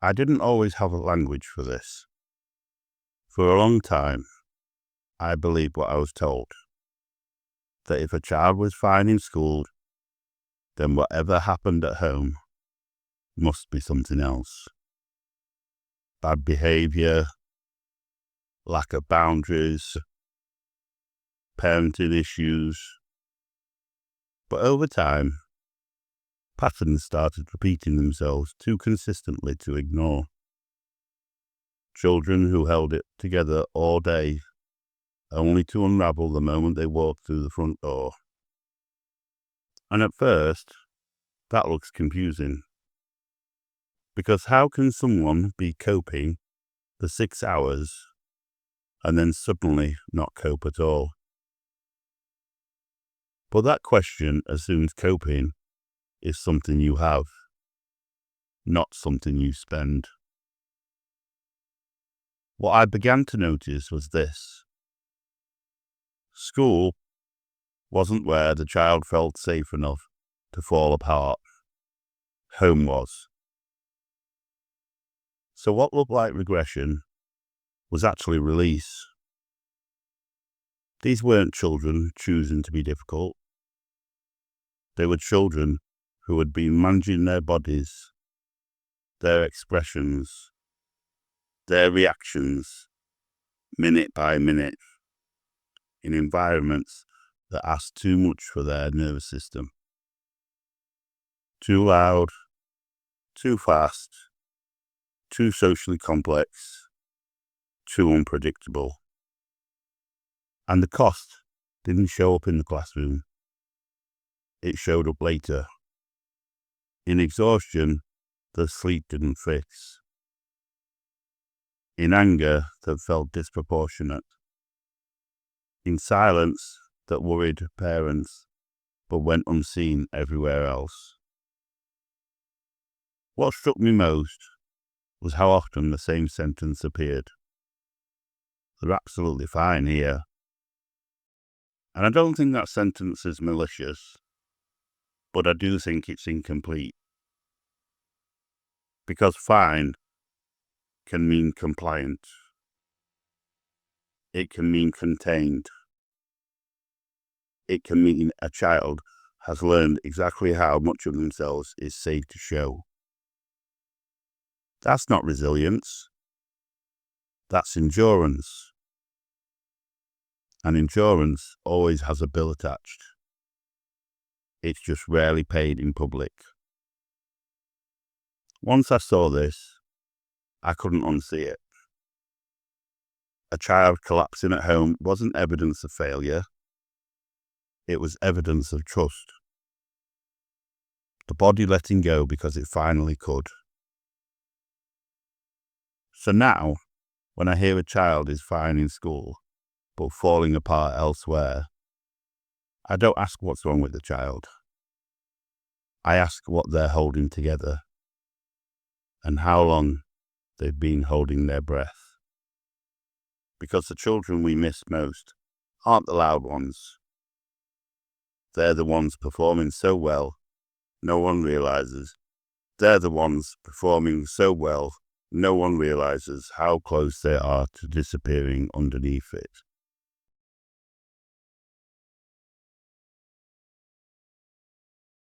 I didn't always have a language for this. For a long time, I believed what I was told, that if a child was fine in school, then whatever happened at home must be something else. Bad behaviour, lack of boundaries, parenting issues. But over time, patterns started repeating themselves too consistently to ignore. Children who held it together all day, only to unravel the moment they walked through the front door. And at first, that looks confusing. Because how can someone be coping for 6 hours and then suddenly not cope at all? But that question assumes coping is something you have, not something you spend. What I began to notice was this. School wasn't where the child felt safe enough to fall apart. Home was. So what looked like regression was actually release. These weren't children choosing to be difficult. They were children who had been managing their bodies, their expressions, their reactions, minute by minute, in environments that asked too much for their nervous system. Too loud, too fast, too socially complex, too unpredictable. And the cost didn't show up in the classroom. It showed up later. In exhaustion that sleep didn't fix. In anger that felt disproportionate. In silence that worried parents but went unseen everywhere else. What struck me most was how often the same sentence appeared. They're absolutely fine here. And I don't think that sentence is malicious, but I do think it's incomplete. Because fine can mean compliant. It can mean contained. It can mean a child has learned exactly how much of themselves is safe to show. That's not resilience. That's endurance. And endurance always has a bill attached. It's just rarely paid in public. Once I saw this, I couldn't unsee it. A child collapsing at home wasn't evidence of failure. It was evidence of trust. The body letting go because it finally could. So now, when I hear a child is fine in school, but falling apart elsewhere, I don't ask what's wrong with the child. I ask what they're holding together and how long they've been holding their breath. Because the children we miss most aren't the loud ones. They're the ones performing so well, no one realizes. They're the ones performing so well, no one realizes how close they are to disappearing underneath it.